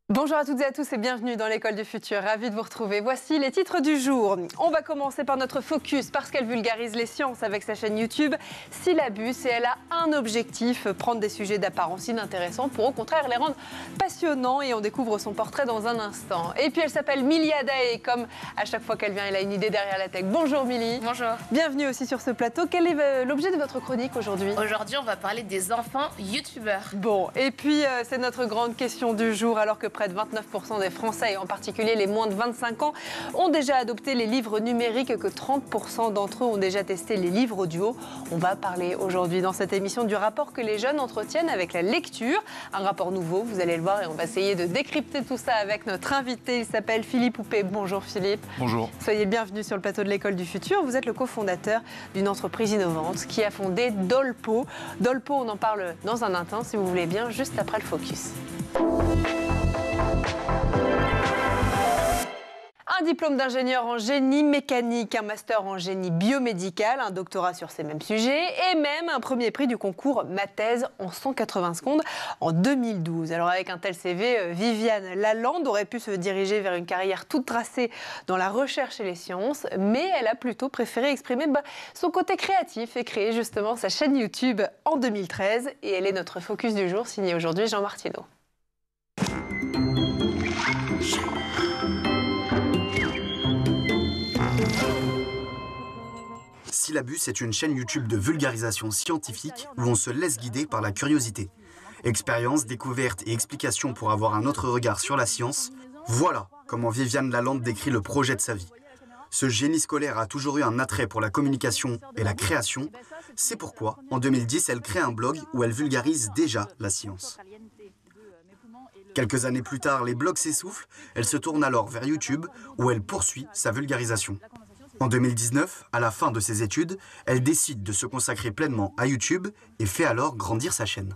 Bonjour à toutes et à tous et bienvenue dans l'école du futur, ravie de vous retrouver. Voici les titres du jour. On va commencer par notre focus parce qu'elle vulgarise les sciences avec sa chaîne YouTube Syllabus et elle a un objectif, prendre des sujets d'apparence inintéressants pour au contraire les rendre passionnants et on découvre son portrait dans un instant. Et puis elle s'appelle Milly Adaé et comme à chaque fois qu'elle vient, elle a une idée derrière la tech. Bonjour Milly. Bonjour. Bienvenue aussi sur ce plateau. Quel est l'objet de votre chronique aujourd'hui ? Aujourd'hui, on va parler des enfants youtubeurs. Bon, et puis c'est notre grande question du jour alors que près de 29% des Français, et en particulier les moins de 25 ans, ont déjà adopté les livres numériques et que 30% d'entre eux ont déjà testé les livres audio. On va parler aujourd'hui dans cette émission du rapport que les jeunes entretiennent avec la lecture. Un rapport nouveau, vous allez le voir, et on va essayer de décrypter tout ça avec notre invité. Il s'appelle Philippe Houpé. Bonjour Philippe. Bonjour. Soyez bienvenue sur le plateau de l'école du futur. Vous êtes le cofondateur d'une entreprise innovante qui a fondé Dolpo. Dolpo, on en parle dans un instant, si vous voulez bien, juste après le focus. Un diplôme d'ingénieur en génie mécanique, un master en génie biomédical, un doctorat sur ces mêmes sujets et même un premier prix du concours Ma thèse en 180 secondes en 2012. Alors avec un tel CV, Viviane Lalande aurait pu se diriger vers une carrière toute tracée dans la recherche et les sciences, mais elle a plutôt préféré exprimer son côté créatif et créer justement sa chaîne YouTube en 2013. Et elle est notre focus du jour, signé aujourd'hui Jean Martineau. Syllabus est une chaîne YouTube de vulgarisation scientifique où on se laisse guider par la curiosité. Expériences, découvertes et explications pour avoir un autre regard sur la science, voilà comment Viviane Lalande décrit le projet de sa vie. Ce génie scolaire a toujours eu un attrait pour la communication et la création. C'est pourquoi, en 2010, elle crée un blog où elle vulgarise déjà la science. Quelques années plus tard, les blogs s'essoufflent. Elle se tourne alors vers YouTube où elle poursuit sa vulgarisation. En 2019, à la fin de ses études, elle décide de se consacrer pleinement à YouTube et fait alors grandir sa chaîne.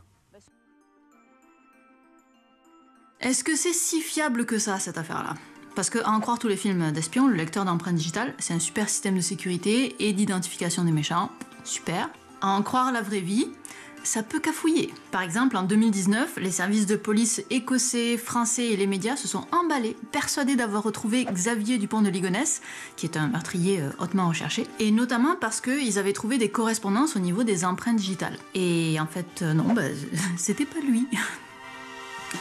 Est-ce que c'est si fiable que ça, cette affaire-là ? Parce qu'à en croire tous les films d'espions, le lecteur d'empreintes digitales, c'est un super système de sécurité et d'identification des méchants. Super. À en croire la vraie vie, ça peut cafouiller. Par exemple, en 2019, les services de police écossais, français et les médias se sont emballés, persuadés d'avoir retrouvé Xavier Dupont de Ligonnès, qui est un meurtrier hautement recherché, et notamment parce qu'ils avaient trouvé des correspondances au niveau des empreintes digitales. Et en fait, non, c'était pas lui.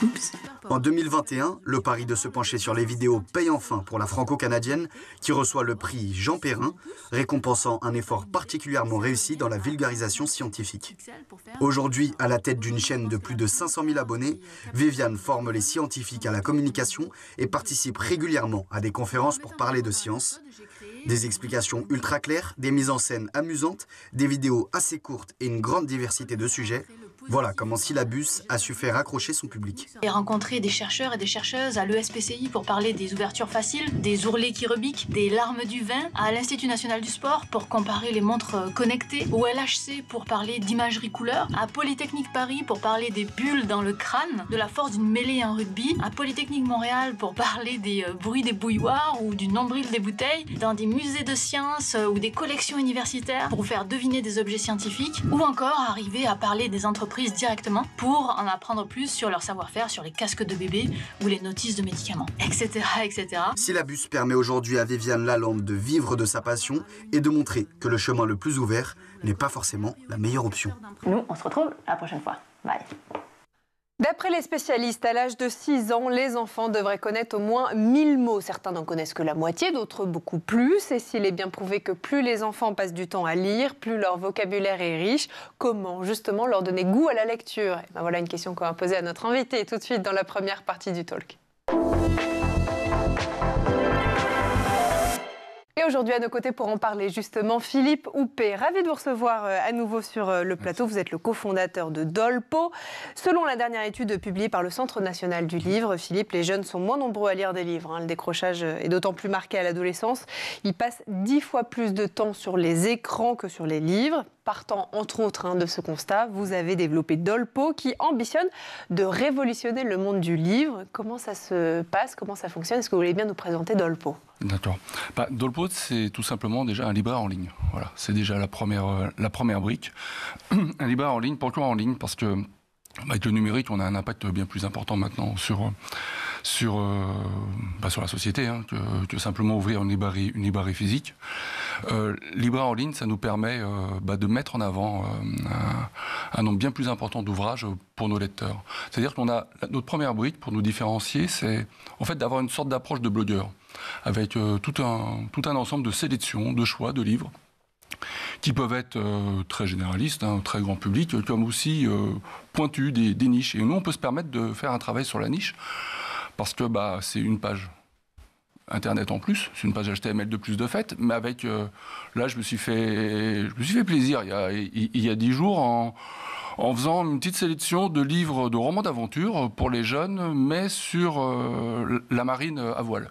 Oups. En 2021, le pari de se pencher sur les vidéos paye enfin pour la franco-canadienne qui reçoit le prix Jean Perrin, récompensant un effort particulièrement réussi dans la vulgarisation scientifique. Aujourd'hui, à la tête d'une chaîne de plus de 500 000 abonnés, Viviane forme les scientifiques à la communication et participe régulièrement à des conférences pour parler de science. Des explications ultra claires, des mises en scène amusantes, des vidéos assez courtes et une grande diversité de sujets. Voilà comment Syllabus a su faire accrocher son public. J'ai rencontré des chercheurs et des chercheuses à l'ESPCI pour parler des ouvertures faciles, des ourlets qui rebiquent, des larmes du vin, à l'Institut National du Sport pour comparer les montres connectées, au LHC pour parler d'imagerie couleur, à Polytechnique Paris pour parler des bulles dans le crâne, de la force d'une mêlée en rugby, à Polytechnique Montréal pour parler des bruits des bouilloires ou du nombril des bouteilles, dans des musées de sciences ou des collections universitaires pour vous faire deviner des objets scientifiques, ou encore arriver à parler des entreprises directement pour en apprendre plus sur leur savoir-faire, sur les casques de bébé ou les notices de médicaments, etc. etc. Syllabus permet aujourd'hui à Viviane Lalande de vivre de sa passion et de montrer que le chemin le plus ouvert n'est pas forcément la meilleure option. Nous, on se retrouve la prochaine fois. Bye. D'après les spécialistes, à l'âge de 6 ans, les enfants devraient connaître au moins 1000 mots. Certains n'en connaissent que la moitié, d'autres beaucoup plus. Et s'il est bien prouvé que plus les enfants passent du temps à lire, plus leur vocabulaire est riche, comment justement leur donner goût à la lecture ? Et ben voilà une question qu'on va poser à notre invité tout de suite dans la première partie du talk. Et aujourd'hui, à nos côtés, pour en parler justement, Philippe Houpé. Ravi de vous recevoir à nouveau sur le plateau. Vous êtes le cofondateur de Dolpo. Selon la dernière étude publiée par le Centre national du livre, Philippe, les jeunes sont moins nombreux à lire des livres. Le décrochage est d'autant plus marqué à l'adolescence. Ils passent 10 fois plus de temps sur les écrans que sur les livres. partant entre autres de ce constat, vous avez développé Dolpo qui ambitionne de révolutionner le monde du livre. Comment ça se passe? Comment ça fonctionne? Est-ce que vous voulez bien nous présenter Dolpo? D'accord. Dolpo, c'est tout simplement déjà un libraire en ligne. Voilà, c'est déjà la première brique. Un libraire en ligne, pourquoi en ligne? Parce que avec le numérique, on a un impact bien plus important maintenant sur la société que simplement ouvrir une librairie physique. Libraire en ligne, ça nous permet de mettre en avant un nombre bien plus important d'ouvrages pour nos lecteurs. C'est-à-dire qu'on a notre première brique pour nous différencier, c'est en fait d'avoir une sorte d'approche de blogueur avec tout un ensemble de sélections, de choix, de livres qui peuvent être très généralistes, très grand public, comme aussi pointus, des niches. Et nous, on peut se permettre de faire un travail sur la niche parce que c'est une page Internet en plus, c'est une page HTML de plus de fait, mais avec, là, je me suis fait plaisir il y a 10 jours en faisant une petite sélection de livres, de romans d'aventure pour les jeunes, mais sur la marine à voile,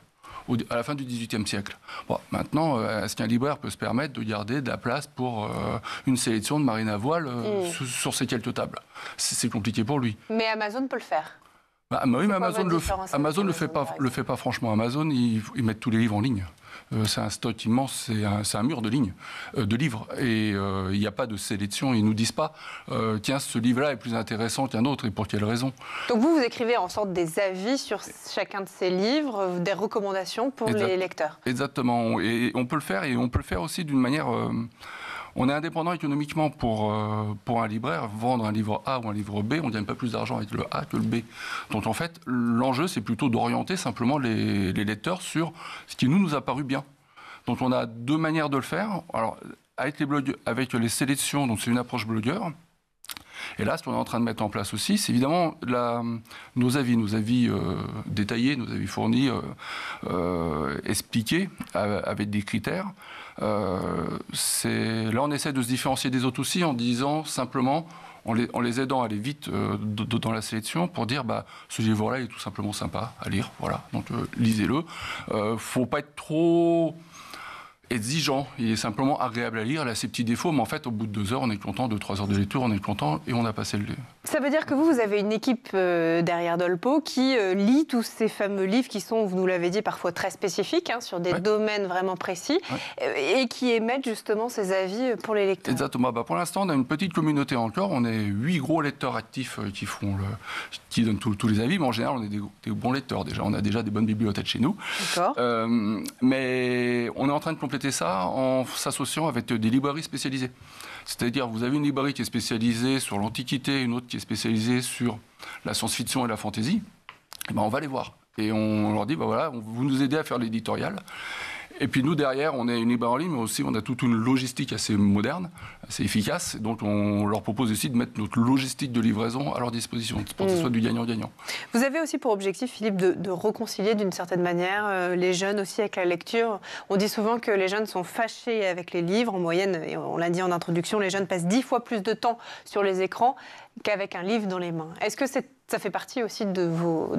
à la fin du XVIIIe siècle. Bon, maintenant, est-ce qu'un libraire peut se permettre de garder de la place pour une sélection de marine à voile sur ces quelques tables? C'est compliqué pour lui. Mais Amazon peut le faire. Oui, mais Amazon le fait pas franchement. Amazon, ils mettent tous les livres en ligne. C'est un stock immense, c'est un mur de livres. Et il n'y a pas de sélection. Ils ne nous disent pas, tiens, ce livre-là est plus intéressant qu'un autre, et pour quelle raison. Donc vous écrivez en sorte des avis sur chacun de ces livres, des recommandations pour les lecteurs. Exactement. Et on peut le faire, et on peut le faire aussi d'une manière... On est indépendant économiquement pour un libraire. Vendre un livre A ou un livre B, on ne gagne pas plus d'argent avec le A que le B. Donc en fait, l'enjeu, c'est plutôt d'orienter simplement les lecteurs sur ce qui nous a paru bien. Donc on a deux manières de le faire. Alors, avec les sélections, donc c'est une approche blogueur. Et là, ce qu'on est en train de mettre en place aussi, c'est évidemment nos avis détaillés, nos avis fournis, expliqués, avec des critères. Là, on essaie de se différencier des autres aussi en disant simplement, en les aidant à aller vite dans la sélection pour dire ce livre-là est tout simplement sympa à lire. Voilà, donc lisez-le. Faut pas être trop exigeant, il est simplement agréable à lire, il a ses petits défauts, mais en fait, au bout de 2 heures, on est content, 2-3 heures de lecture, on est content et on a passé le... Ça veut dire que vous avez une équipe derrière Dolpo qui lit tous ces fameux livres qui sont, vous nous l'avez dit, parfois très spécifiques, sur des domaines vraiment précis, et qui émettent justement ces avis pour les lecteurs. Exactement. Pour l'instant, on a une petite communauté encore, on est 8 gros lecteurs actifs qui donnent tous les avis, mais en général, on est des bons lecteurs déjà, on a déjà des bonnes bibliothèques chez nous. D'accord. Mais on est en train de compléter ça en s'associant avec des librairies spécialisées. C'est-à-dire, vous avez une librairie qui est spécialisée sur l'Antiquité, une autre qui est spécialisée sur la science-fiction et la fantasy. Et on va les voir. Et on leur dit, voilà, vous nous aidez à faire l'éditorial. Et puis nous, derrière, on est une librairie en ligne, mais aussi on a toute une logistique assez moderne, assez efficace. Donc on leur propose aussi de mettre notre logistique de livraison à leur disposition, pour que ce soit du gagnant-gagnant. Vous avez aussi pour objectif, Philippe, de réconcilier d'une certaine manière les jeunes aussi avec la lecture. On dit souvent que les jeunes sont fâchés avec les livres. En moyenne, et on l'a dit en introduction, les jeunes passent 10 fois plus de temps sur les écrans qu'avec un livre dans les mains. Est-ce que ça fait partie aussi de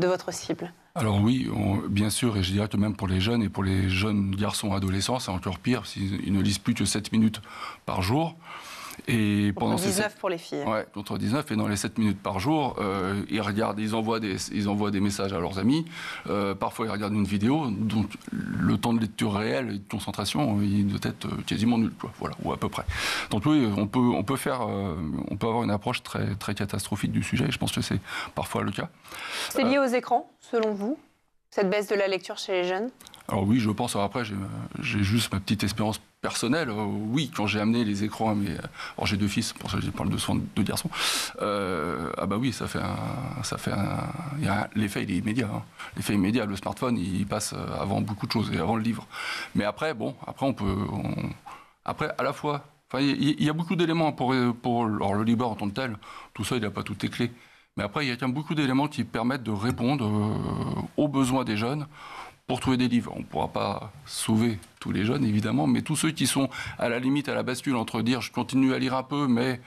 votre cible ? Alors oui, bien sûr, et je dirais que même pour les jeunes et pour les jeunes garçons adolescents, c'est encore pire, s'ils ne lisent plus que 7 minutes par jour. Et pendant 19 pour les filles. Ouais, contre 19, et dans les 7 minutes par jour, ils envoient des messages à leurs amis, parfois ils regardent une vidéo, donc le temps de lecture réel et de concentration, il doit être quasiment nul, voilà, ou à peu près. Donc oui, on peut avoir une approche très, très catastrophique du sujet, et je pense que c'est parfois le cas. C'est lié aux écrans, selon vous, cette baisse de la lecture chez les jeunes ? Alors oui, je pense. Après, j'ai juste ma petite expérience personnelle. Oui, quand j'ai amené les écrans à mes... Alors j'ai 2 fils, pour ça je parle de 2 garçons. Oui, ça fait l'effet, il est immédiat. L'effet immédiat, le smartphone, il passe avant beaucoup de choses, et avant le livre. Mais après, après, à la fois... il y a beaucoup d'éléments pour le libraire en tant que tel. Tout ça, il n'a pas toutes les clés. Mais après, il y a quand même beaucoup d'éléments qui permettent de répondre aux besoins des jeunes pour trouver des livres. On ne pourra pas sauver tous les jeunes, évidemment, mais tous ceux qui sont à la limite, à la bascule, entre dire je continue à lire un peu, mais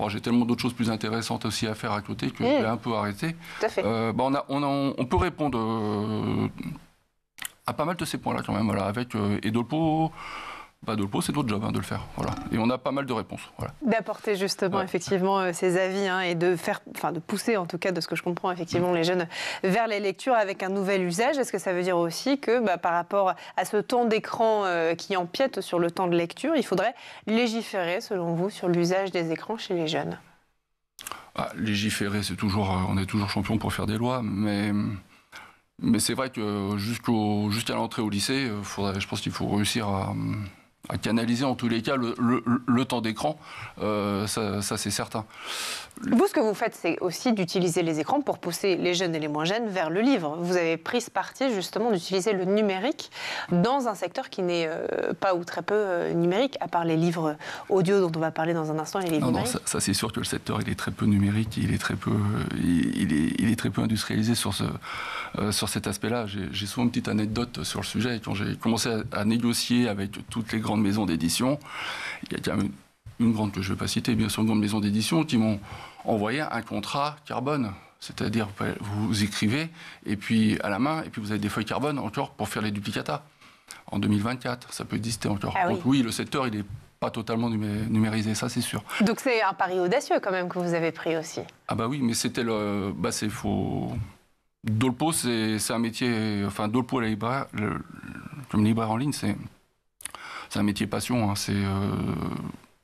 j'ai tellement d'autres choses plus intéressantes aussi à faire à côté que je vais un peu arrêter. Tout à fait. On peut répondre à pas mal de ces points-là quand même. Voilà, avec Dolpo, Dolpo, c'est notre job de le faire. Voilà. Et on a pas mal de réponses. Voilà. D'apporter justement effectivement ces avis et de pousser en tout cas de ce que je comprends effectivement les jeunes vers les lectures avec un nouvel usage. Est-ce que ça veut dire aussi que par rapport à ce temps d'écran qui empiète sur le temps de lecture, il faudrait légiférer selon vous sur l'usage des écrans chez les jeunes? Légiférer, on est toujours champion pour faire des lois, mais c'est vrai que jusqu'à l'entrée au lycée, je pense qu'il faut réussir à canaliser en tous les cas le temps d'écran, ça c'est certain. Vous, ce que vous faites, c'est aussi d'utiliser les écrans pour pousser les jeunes et les moins jeunes vers le livre. Vous avez pris ce parti justement d'utiliser le numérique dans un secteur qui n'est pas ou très peu numérique, à part les livres audio dont on va parler dans un instant et les livres numériques. Non, ça c'est sûr que le secteur il est très peu numérique, il est très peu industrialisé sur cet aspect-là. J'ai souvent une petite anecdote sur le sujet. Quand j'ai commencé à négocier avec toutes les grandes maisons d'édition, il y a quand même une grande que je ne vais pas citer, bien sûr, une grande maison d'édition qui m'ont envoyé un contrat carbone. C'est-à-dire, vous écrivez, et puis à la main, et puis vous avez des feuilles carbone encore pour faire les duplicata. En 2024, ça peut exister encore. Donc oui, le secteur, il n'est pas totalement numérisé, ça c'est sûr. Donc c'est un pari audacieux quand même que vous avez pris aussi. Ah bah oui, mais c'était c'est faux. Dolpo, c'est un métier... Enfin, Dolpo, comme libraire en ligne, c'est un métier passion.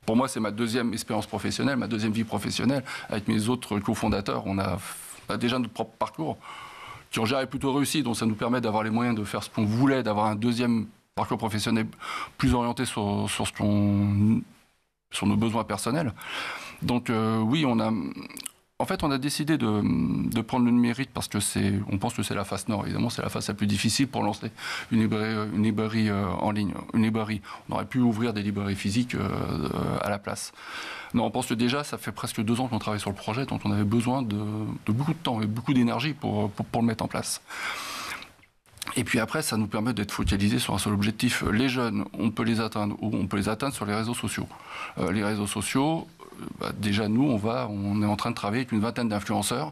Pour moi, c'est ma deuxième expérience professionnelle, ma deuxième vie professionnelle. Avec mes autres cofondateurs, on a déjà notre propre parcours qui ont géré plutôt réussi, donc ça nous permet d'avoir les moyens de faire ce qu'on voulait, d'avoir un deuxième parcours professionnel plus orienté sur nos besoins personnels. Donc oui, on a décidé de prendre le numérique parce que on pense que c'est la face nord. Évidemment, c'est la face la plus difficile pour lancer une librairie en ligne. Une librairie. On aurait pu ouvrir des librairies physiques à la place. Non, on pense que déjà, ça fait presque 2 ans qu'on travaille sur le projet, donc on avait besoin de beaucoup de temps et beaucoup d'énergie pour le mettre en place. Et puis après, ça nous permet d'être focalisés sur un seul objectif. Les jeunes, on peut les atteindre, ou on peut les atteindre sur les réseaux sociaux. Les réseaux sociaux, déjà nous, on est en train de travailler avec une vingtaine d'influenceurs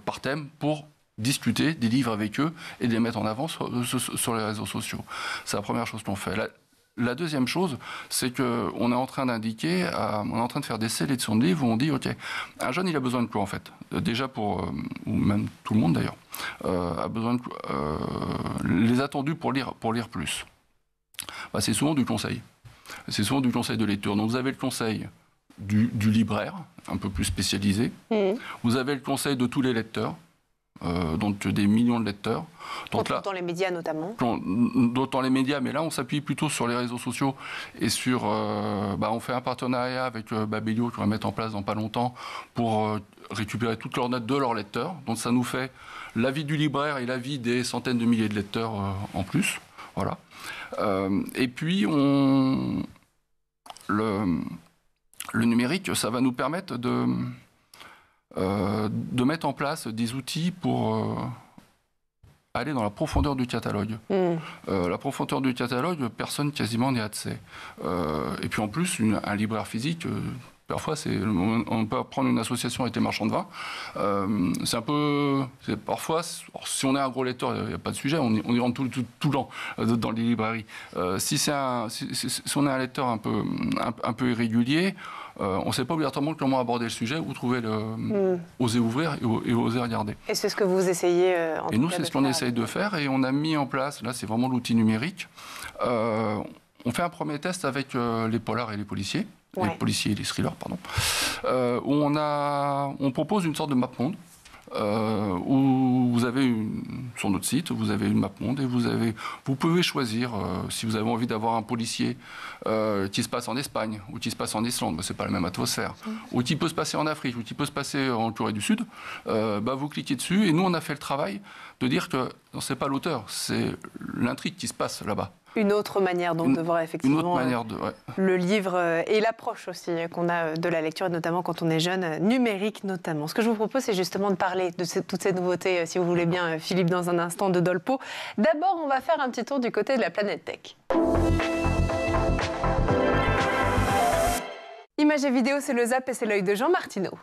par thème pour discuter des livres avec eux et de les mettre en avant sur les réseaux sociaux. C'est la première chose qu'on fait. La deuxième chose, c'est qu'on est en train de faire des sélections de livres où on dit, OK, un jeune, il a besoin de quoi en fait? Déjà ou même tout le monde d'ailleurs, a besoin de les attendus pour lire plus. C'est souvent du conseil. C'est souvent du conseil de lecture. Donc vous avez le conseil du libraire, un peu plus spécialisé. Vous avez le conseil de tous les lecteurs, donc des millions de lecteurs. Dans les médias notamment. Dans les médias, mais là on s'appuie plutôt sur les réseaux sociaux et on fait un partenariat avec Babelio qu'on va mettre en place dans pas longtemps pour récupérer toutes leurs notes de leurs lecteurs. Donc ça nous fait l'avis du libraire et l'avis des centaines de milliers de lecteurs en plus. Voilà. Et puis le numérique, ça va nous permettre de mettre en place des outils pour aller dans la profondeur du catalogue. La profondeur du catalogue, personne quasiment n'y a accès. Et puis en plus, un libraire physique, parfois, on peut prendre une association avec les marchands de vin. Parfois, si on est un gros lecteur, il n'y a pas de sujet, on y rentre tout le temps dans les librairies. Si on est un lecteur un peu irrégulier, on ne sait pas obligatoirement comment aborder le sujet ou oser ouvrir et oser regarder. Et c'est ce que vous essayez Et nous, c'est ce qu'on essaye de faire et on a mis en place, là c'est vraiment l'outil numérique, on fait un premier test avec les polars et les policiers. Les policiers et les thrillers, pardon, où on propose une sorte de map-monde, où vous avez sur notre site, vous avez une map-monde et vous pouvez choisir si vous avez envie d'avoir un policier qui se passe en Espagne ou qui se passe en Islande, mais c'est pas la même atmosphère, ou qui peut se passer en Afrique ou qui peut se passer en Corée du Sud, vous cliquez dessus et nous on a fait le travail de dire que c'est pas l'auteur, c'est l'intrigue qui se passe là-bas. Une autre manière donc de voir effectivement le livre et l'approche aussi qu'on a de la lecture, et notamment quand on est jeune, numérique notamment. Ce que je vous propose, c'est justement de parler de toutes ces nouveautés, si vous voulez bien, Philippe, dans un instant, de Dolpo. D'abord, on va faire un petit tour du côté de la planète tech. Images et vidéos, c'est le Zap et c'est l'œil de Jean Martineau.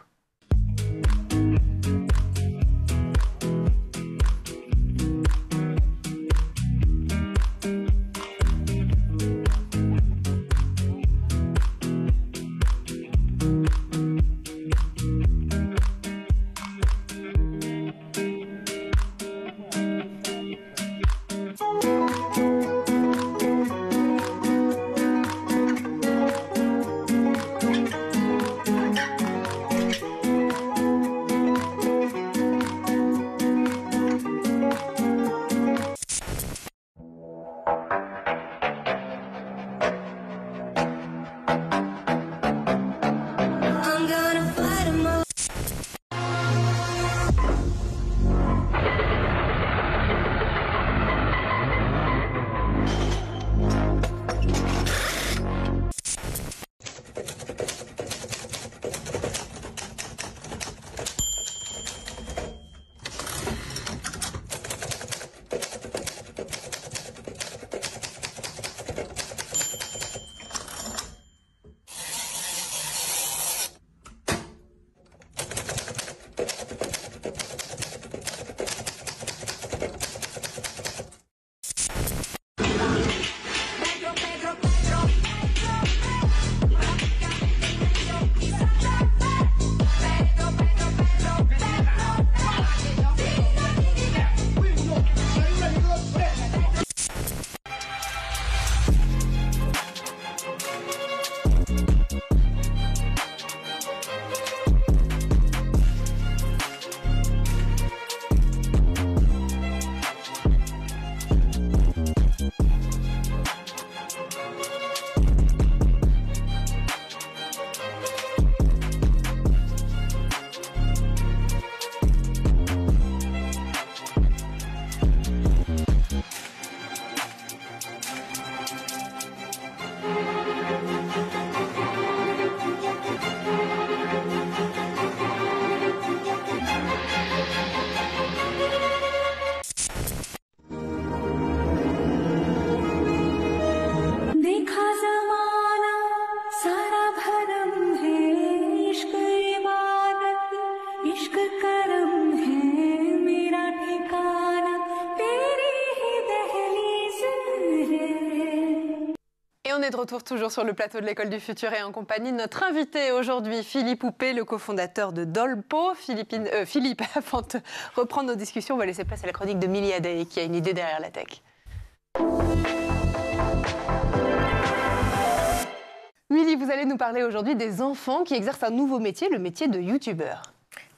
est de retour toujours sur le plateau de l'École du Futur et en compagnie de notre invité aujourd'hui, Philippe Houpé, le cofondateur de Dolpo. Philippe, avant de reprendre nos discussions, on va laisser place à la chronique de Milly Adey qui a une idée derrière la tech. Milly, vous allez nous parler aujourd'hui des enfants qui exercent un nouveau métier, le métier de youtubeur.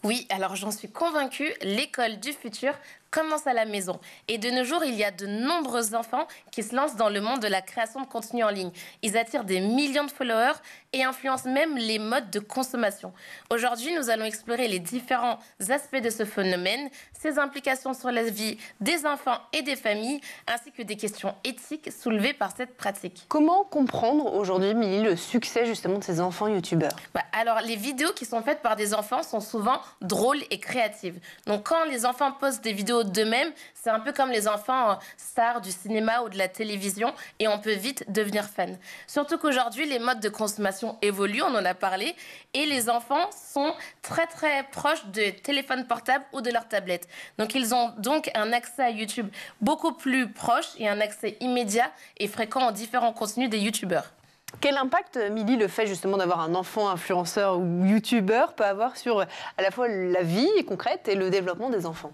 Oui, alors j'en suis convaincue, l'école du futur commence à la maison. Et de nos jours, il y a de nombreux enfants qui se lancent dans le monde de la création de contenu en ligne. Ils attirent des millions de followers et influencent même les modes de consommation. Aujourd'hui, nous allons explorer les différents aspects de ce phénomène, ses implications sur la vie des enfants et des familles, ainsi que des questions éthiques soulevées par cette pratique. Comment comprendre aujourd'hui, Milly, le succès justement de ces enfants youtubeurs? Alors, les vidéos qui sont faites par des enfants sont souvent drôles et créatives. Donc, quand les enfants postent des vidéos d'eux-mêmes, c'est un peu comme les enfants stars du cinéma ou de la télévision et on peut vite devenir fan. Surtout qu'aujourd'hui, les modes de consommation évoluent, on en a parlé, et les enfants sont très très proches de téléphones portables ou de leurs tablettes. Donc ils ont donc un accès à YouTube beaucoup plus proche et un accès immédiat et fréquent aux différents contenus des youtubeurs. Quel impact, Milly, le fait justement d'avoir un enfant influenceur ou youtubeur peut avoir sur à la fois la vie concrète et le développement des enfants?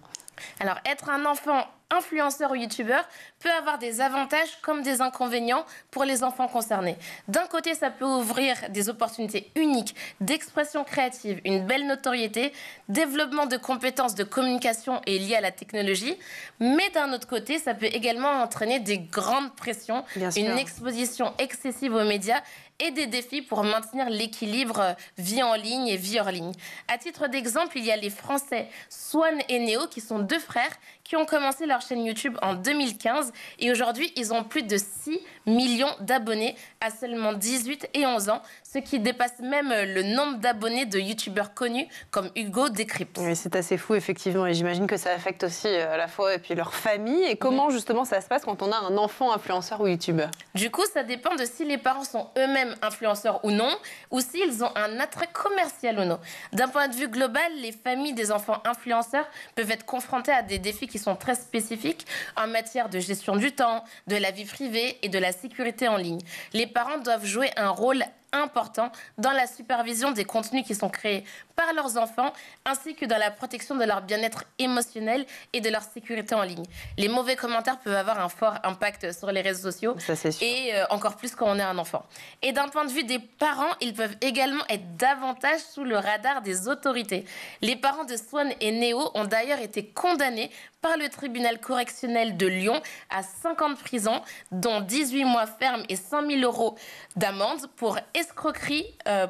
Alors, être un enfant influenceur ou youtubeur peut avoir des avantages comme des inconvénients pour les enfants concernés. D'un côté, ça peut ouvrir des opportunités uniques d'expression créative, une belle notoriété, développement de compétences de communication et liées à la technologie. Mais d'un autre côté, ça peut également entraîner des grandes pressions, une exposition excessive aux médias et des défis pour maintenir l'équilibre vie en ligne et vie hors ligne. À titre d'exemple, il y a les Français Swan et Néo qui sont deux frères qui ont commencé leur chaîne YouTube en 2015 et aujourd'hui, ils ont plus de 6 millions d'abonnés à seulement 18 et 11 ans, ce qui dépasse même le nombre d'abonnés de youtubeurs connus comme Hugo Décrypte. Oui, c'est assez fou effectivement et j'imagine que ça affecte aussi à la fois et puis leur famille. Et comment justement ça se passe quand on a un enfant influenceur ou youtubeur? Du coup, ça dépend de si les parents sont eux-mêmes influenceurs ou non, ou s'ils ont un attrait commercial ou non. D'un point de vue global, les familles des enfants influenceurs peuvent être confrontées à des défis qui sont très spécifiques en matière de gestion du temps, de la vie privée et de la sécurité en ligne. Les parents doivent jouer un rôle important dans la supervision des contenus qui sont créés par leurs enfants, ainsi que dans la protection de leur bien-être émotionnel et de leur sécurité en ligne. Les mauvais commentaires peuvent avoir un fort impact sur les réseaux sociaux, ça, c'est sûr. Et encore plus quand on est un enfant. Et d'un point de vue des parents, ils peuvent également être davantage sous le radar des autorités. Les parents de Swan et Néo ont d'ailleurs été condamnés par le tribunal correctionnel de Lyon à 5 ans de prison, dont 18 mois fermes et 100 000 € d'amende pour escroquerie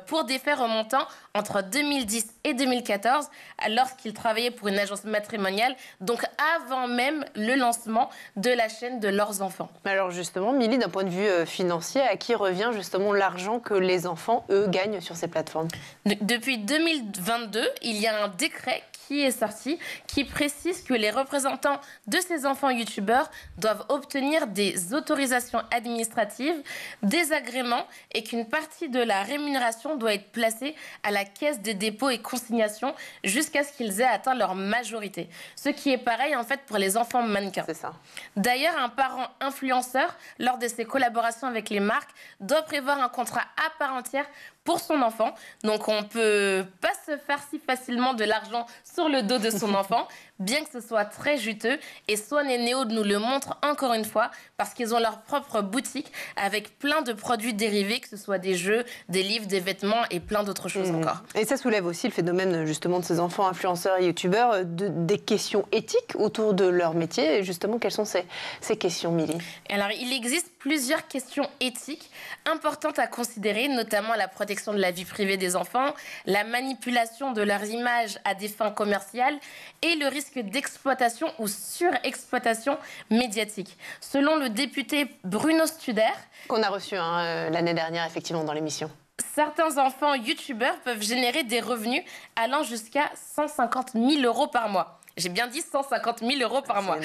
pour des faits remontant entre 2010 et 2014, lorsqu'ils travaillaient pour une agence matrimoniale, donc avant même le lancement de la chaîne de leurs enfants. Alors justement, Milly, d'un point de vue financier, à qui revient justement l'argent que les enfants, eux, gagnent sur ces plateformes? Depuis 2022, il y a un décret qui est sorti, qui précise que les représentants de ces enfants youtubeurs doivent obtenir des autorisations administratives, des agréments et qu'une partie de la rémunération doit être placée à la caisse des dépôts et consignations jusqu'à ce qu'ils aient atteint leur majorité. Ce qui est pareil en fait pour les enfants mannequins. C'est ça. D'ailleurs, un parent influenceur, lors de ses collaborations avec les marques, doit prévoir un contrat à part entière pour son enfant. Donc on ne peut pas se faire si facilement de l'argent sur le dos de son enfant, bien que ce soit très juteux. Et Swan et Néo nous le montrent encore une fois, parce qu'ils ont leur propre boutique avec plein de produits dérivés, que ce soit des jeux, des livres, des vêtements et plein d'autres choses encore. Et ça soulève aussi le phénomène justement de ces enfants influenceurs et youtubeurs, des questions éthiques autour de leur métier. Et justement, quelles sont ces questions, Milly? Alors, il existe plusieurs questions éthiques importantes à considérer, notamment la protection de la vie privée des enfants, la manipulation de leurs images à des fins commerciales et le risque d'exploitation ou surexploitation médiatique. Selon le député Bruno Studer, qu'on a reçu l'année dernière effectivement dans l'émission, certains enfants youtubeurs peuvent générer des revenus allant jusqu'à 150 000 € par mois. J'ai bien dit 150 000 € par mois.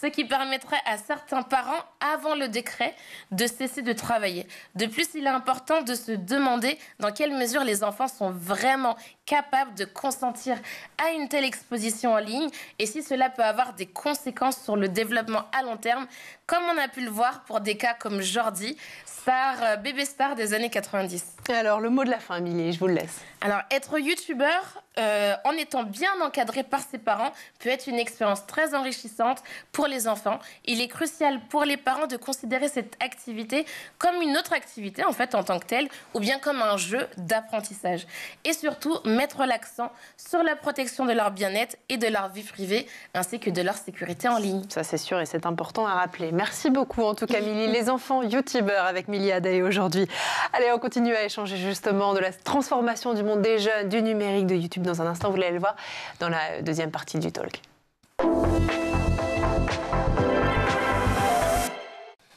Ce qui permettrait à certains parents, avant le décret, de cesser de travailler. De plus, il est important de se demander dans quelle mesure les enfants sont vraiment capables de consentir à une telle exposition en ligne et si cela peut avoir des conséquences sur le développement à long terme, comme on a pu le voir pour des cas comme Jordi, bébé star des années 90. Alors, le mot de la fin, Émilie, je vous le laisse. Alors, être youtubeur, en étant bien encadré par ses parents, peut être une expérience très enrichissante pour les enfants. Il est crucial pour les parents de considérer cette activité comme une autre activité, en fait, en tant que telle, ou bien comme un jeu d'apprentissage. Et surtout, mettre l'accent sur la protection de leur bien-être et de leur vie privée, ainsi que de leur sécurité en ligne. Ça, c'est sûr, et c'est important à rappeler. Merci beaucoup, en tout cas, Émilie. Les enfants youtubeurs avec Milly Adaé aujourd'hui. Allez, on continue à échanger justement de la transformation du monde des jeunes, du numérique, de YouTube dans un instant. Vous allez le voir dans la deuxième partie du talk.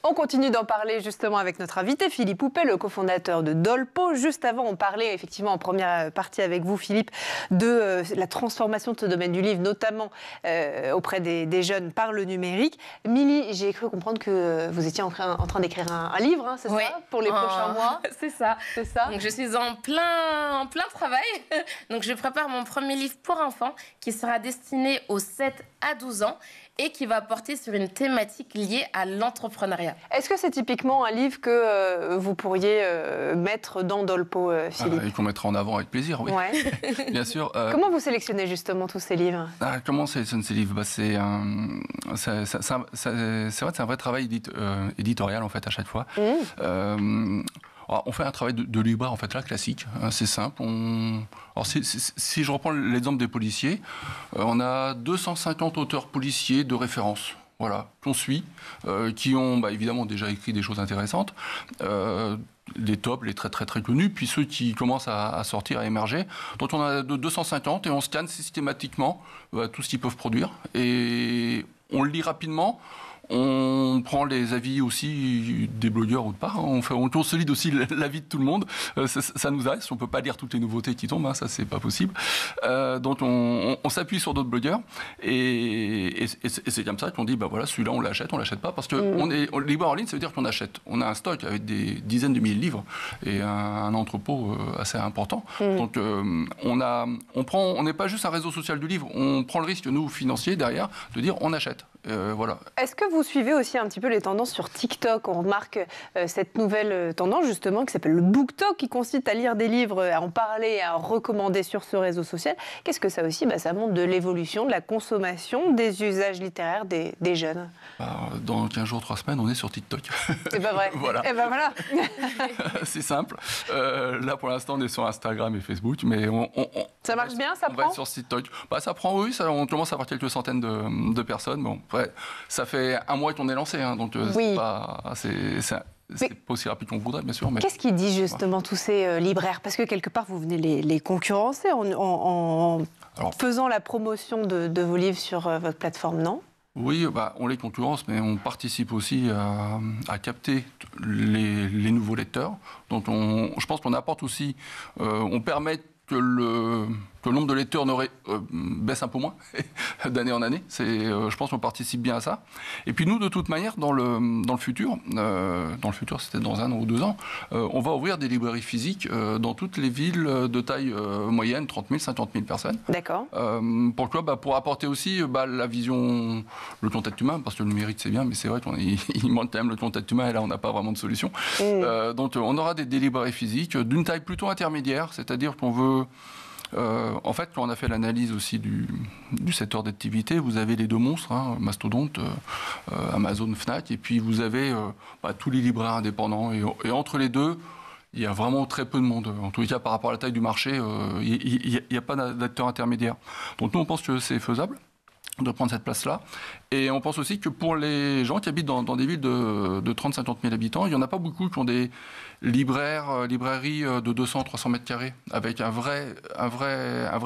On continue d'en parler justement avec notre invité Philippe Houpet, le cofondateur de Dolpo. Juste avant, on parlait effectivement en première partie avec vous, Philippe, de la transformation de ce domaine du livre, notamment auprès des jeunes par le numérique. Milly, j'ai cru comprendre que vous étiez en train d'écrire un livre, hein, c'est ça, pour les prochains mois. C'est ça. C'est ça. Donc, je suis en plein travail. Donc, je prépare mon premier livre pour enfants qui sera destiné aux 7 à 12 ans et qui va porter sur une thématique liée à l'entrepreneuriat. Est-ce que c'est typiquement un livre que vous pourriez mettre dans Dolpo, Philippe ? Et qu'on mettra en avant avec plaisir, oui. Ouais. Bien sûr. Comment vous sélectionnez justement tous ces livres ? Comment on sélectionne ces livres ? C'est vrai que c'est un vrai travail éditorial en fait à chaque fois. On fait un travail de libraire en fait là classique, c'est simple. Alors si je reprends l'exemple des policiers, on a 250 auteurs policiers de référence. Voilà, qu'on suit, qui ont évidemment déjà écrit des choses intéressantes, les tops, les très très très connus, puis ceux qui commencent à sortir, à émerger. Donc on a 250 et on scanne systématiquement tout ce qu'ils peuvent produire et on le lit rapidement. On prend les avis aussi des blogueurs ou de pas. On consolide aussi l'avis de tout le monde. Ça nous aide. On ne peut pas lire toutes les nouveautés qui tombent. Ça, c'est pas possible. Donc, on s'appuie sur d'autres blogueurs. Et c'est comme ça qu'on dit, voilà, celui-là, on l'achète pas. Parce que libraire en ligne, ça veut dire qu'on achète. On a un stock avec des dizaines de milliers de livres et un entrepôt assez important. Donc, on n'est pas juste un réseau social du livre. On prend le risque, nous, financiers, derrière, de dire on achète. Voilà. Est-ce que vous suivez aussi un petit peu les tendances sur TikTok ? On remarque cette nouvelle tendance justement qui s'appelle le BookTok, qui consiste à lire des livres, à en parler, à en recommander sur ce réseau social. Qu'est-ce que ça aussi ? Ça montre de l'évolution, de la consommation, des usages littéraires des jeunes. Dans 15 jours, 3 semaines, on est sur TikTok. C'est pas vrai. Voilà. Et ben voilà. C'est simple. Là, pour l'instant, on est sur Instagram et Facebook, mais ça marche bien, ça prend ? On va être sur TikTok. Ça prend, oui. On commence à avoir quelques centaines de personnes. Bon, après, ça fait un mois qu'on est lancé, donc oui. c'est pas aussi rapide qu'on voudrait, bien sûr. Mais... Qu'est-ce qui dit justement tous ces libraires ? Parce que quelque part, vous venez les concurrencer en faisant la promotion de vos livres sur votre plateforme, non ? Oui, on les concurrence, mais on participe aussi à capter les nouveaux lecteurs. Donc je pense qu'on apporte aussi, on permet que le nombre de lecteurs baisse un peu moins d'année en année. Je pense qu'on participe bien à ça. Et puis nous, de toute manière, dans le futur, c'était dans 1 an ou 2 ans, on va ouvrir des librairies physiques dans toutes les villes de taille moyenne, 30 000, 50 000 personnes. D'accord. Pourquoi ? Pour apporter aussi la vision, le contact humain, parce que le numérique c'est bien, mais c'est vrai qu'il manque quand même le contact humain, et là on n'a pas vraiment de solution. Donc on aura des librairies physiques d'une taille plutôt intermédiaire, c'est-à-dire qu'on veut... en fait, quand on a fait l'analyse aussi du secteur d'activité, vous avez les 2 monstres, Mastodonte, Amazon, Fnac, et puis vous avez tous les libraires indépendants. Et entre les deux, il y a vraiment très peu de monde. En tout cas, par rapport à la taille du marché, il n'y a pas d'acteurs intermédiaires. Donc nous, on pense que c'est faisable de prendre cette place-là. Et on pense aussi que pour les gens qui habitent dans des villes de 30-50 000 habitants, il n'y en a pas beaucoup qui ont des librairies de 200-300 mètres carrés, avec un vrai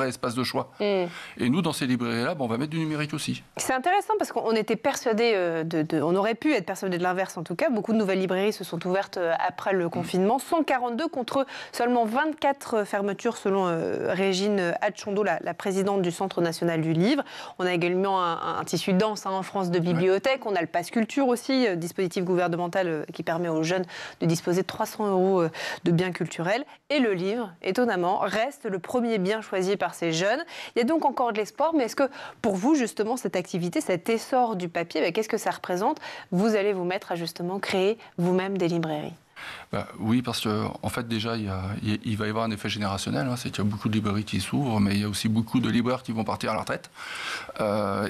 espace de choix. Et nous, dans ces librairies-là, on va mettre du numérique aussi. C'est intéressant parce qu'on était persuadés, on aurait pu être persuadés de l'inverse en tout cas. Beaucoup de nouvelles librairies se sont ouvertes après le confinement. 142 contre seulement 24 fermetures selon Régine Hatchondo, la présidente du Centre national du livre. On a également absolument un tissu dense en France de bibliothèques. On a le Pass Culture aussi, dispositif gouvernemental qui permet aux jeunes de disposer de 300 € de biens culturels. Et le livre, étonnamment, reste le premier bien choisi par ces jeunes. Il y a donc encore de l'espoir, mais est-ce que pour vous, justement, cette activité, cet essor du papier, qu'est-ce que ça représente? Vous allez vous mettre à justement créer vous-même des librairies. Oui, parce qu'en fait, déjà, il va y avoir un effet générationnel. C'est qu'il y a beaucoup de librairies qui s'ouvrent, mais il y a aussi beaucoup de libraires qui vont partir à la retraite.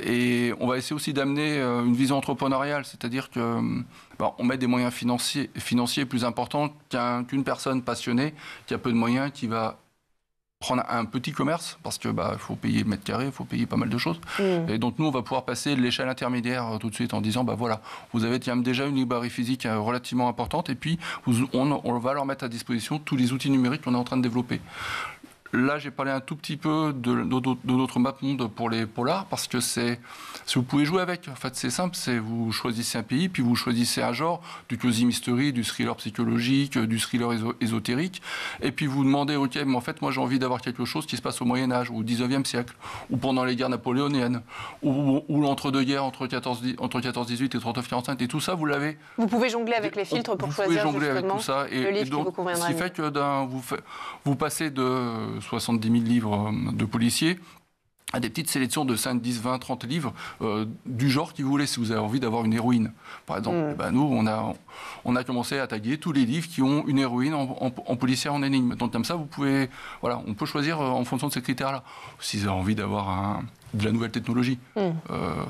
Et on va essayer aussi d'amener une vision entrepreneuriale, c'est-à-dire que on met des moyens financiers plus importants qu'une personne passionnée qui a peu de moyens, qui va prendre un petit commerce, parce que faut payer le mètre carré, il faut payer pas mal de choses. Et donc nous, on va pouvoir passer l'échelle intermédiaire tout de suite en disant, voilà, vous avez déjà une librairie physique relativement importante, et puis on va leur mettre à disposition tous les outils numériques qu'on est en train de développer. Là, j'ai parlé un tout petit peu de notre map-monde pour les polars, parce que si vous pouvez jouer avec. En fait, c'est simple, vous choisissez un pays, puis vous choisissez un genre, du cozy mystery, du thriller psychologique, du thriller ésotérique, et puis vous demandez, ok, mais en fait, moi j'ai envie d'avoir quelque chose qui se passe au Moyen-Âge, ou au 19e siècle, ou pendant les guerres napoléoniennes, ou l'entre-deux-guerres, entre 14-18 et 39-45, et tout ça, vous l'avez. Vous pouvez jongler avec les filtres pour choisir justement avec tout ça, le livre qui vous conviendra. Ce qui fait que vous passez de 70 000 livres de policiers à des petites sélections de 5, 10, 20, 30 livres du genre que vous voulez, si vous avez envie d'avoir une héroïne. Par exemple, nous, on a commencé à taguer tous les livres qui ont une héroïne en policière en énigme. Donc comme ça, on peut choisir en fonction de ces critères-là. Si vous avez envie d'avoir de la nouvelle technologie.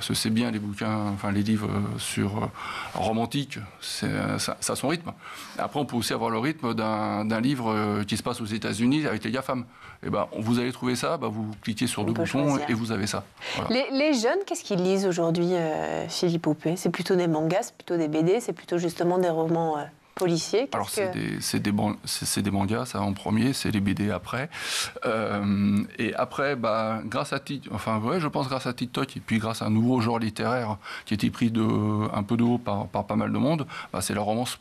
C'est bien les bouquins, les livres sur romantique, ça a son rythme. Après, on peut aussi avoir le rythme d'un livre qui se passe aux États-Unis avec les GAFAM. Et vous allez trouver ça, vous cliquez sur deux boutons et vous avez ça. Voilà. Les jeunes, qu'est-ce qu'ils lisent aujourd'hui, Philippe Houpé? C'est plutôt des mangas, c'est plutôt des BD, c'est plutôt justement des romans policiers? Alors c'est des mangas, ça en premier, c'est les BD après. Et après, grâce à grâce à TikTok et puis grâce à un nouveau genre littéraire qui a été pris un peu de haut par pas mal de monde, c'est la romance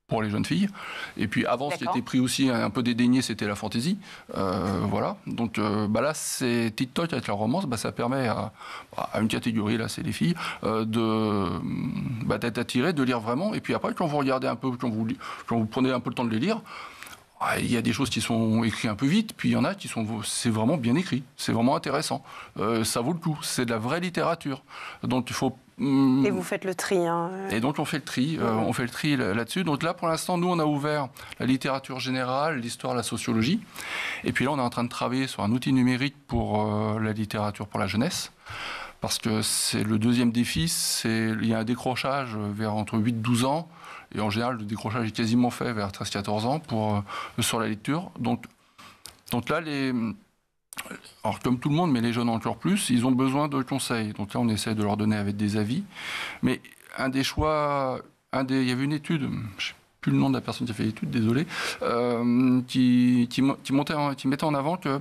pour les jeunes filles. Et puis avant, ce qui était pris aussi un peu dédaigné, c'était la fantaisie. Voilà. Donc là, c'est TikTok avec la romance, ça permet à une catégorie, là, c'est les filles, d'être attirées, de lire vraiment. Et puis après, quand vous regardez un peu, quand vous prenez un peu le temps de les lire, il y a des choses qui sont écrites un peu vite, puis il y en a c'est vraiment bien écrit, c'est vraiment intéressant. Ça vaut le coup, c'est de la vraie littérature. Donc il faut. Et vous faites le tri. Et donc on fait le tri, là-dessus. Donc là, pour l'instant, nous, on a ouvert la littérature générale, l'histoire, la sociologie. Et puis là, on est en train de travailler sur un outil numérique pour la littérature pour la jeunesse. Parce que c'est le deuxième défi, il y a un décrochage vers entre 8 et 12 ans. Et en général, le décrochage est quasiment fait vers 13-14 ans sur la lecture. Donc là, alors comme tout le monde, mais les jeunes encore plus, ils ont besoin de conseils. Donc là, on essaie de leur donner avec des avis. Mais il y avait une étude, je ne sais plus le nom de la personne qui a fait l'étude, désolé, qui mettait en avant que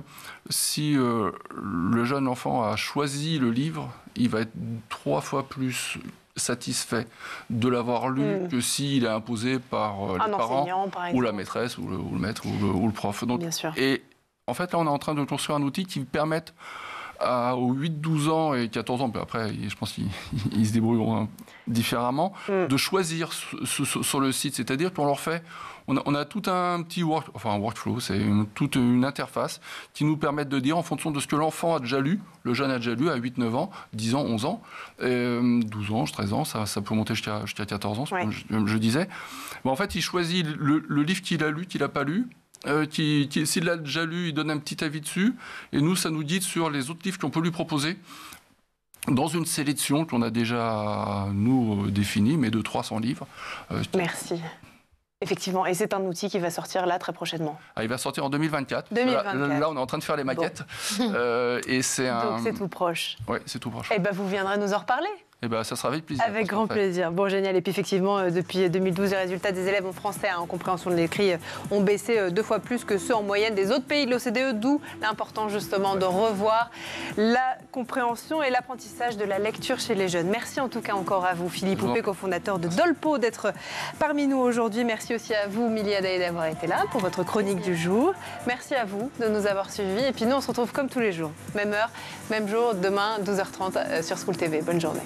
si le jeune enfant a choisi le livre, il va être 3 fois plus satisfait de l'avoir lu que s'il est imposé par les parents ou la maîtresse ou le maître ou le prof. Donc, bien sûr. Et en fait, là, on est en train de construire un outil qui permette aux 8-12 ans et 14 ans, puis après, je pense qu'ils se débrouilleront différemment, de choisir sur le site. C'est-à-dire qu'on leur fait... On a tout un petit workflow, c'est toute une interface qui nous permet de dire, en fonction de ce que l'enfant a déjà lu, le jeune a déjà lu à 8-9 ans, 10 ans, 11 ans, 12 ans, 13 ans, ça peut monter jusqu'à 14 ans, je disais. En fait, il choisit le livre qu'il a lu, qu'il n'a pas lu, s'il l'a déjà lu, il donne un petit avis dessus, et nous, ça nous dit sur les autres livres qu'on peut lui proposer, dans une sélection qu'on a déjà, nous, définie, mais de 300 livres. Merci. Effectivement, et c'est un outil qui va sortir là très prochainement. Il va sortir en 2024. 2024. Là, on est en train de faire les maquettes. Et Donc c'est tout proche. Oui, c'est tout proche. Et vous viendrez nous en reparler. Eh ben, ça sera avec plaisir. Avec grand plaisir. Bon, génial. Et puis effectivement, depuis 2012, les résultats des élèves en français en compréhension de l'écrit ont baissé 2 fois plus que ceux en moyenne des autres pays de l'OCDE, d'où l'importance justement de revoir la compréhension et l'apprentissage de la lecture chez les jeunes. Merci en tout cas encore à vous, Philippe Houpé, cofondateur de Dolpo, d'être parmi nous aujourd'hui. Merci aussi à vous, Milly Adaé, d'avoir été là pour votre chronique du jour. Merci à vous de nous avoir suivis. Et puis nous, on se retrouve comme tous les jours. Même heure, même jour, demain, 12h30 sur School TV. Bonne journée.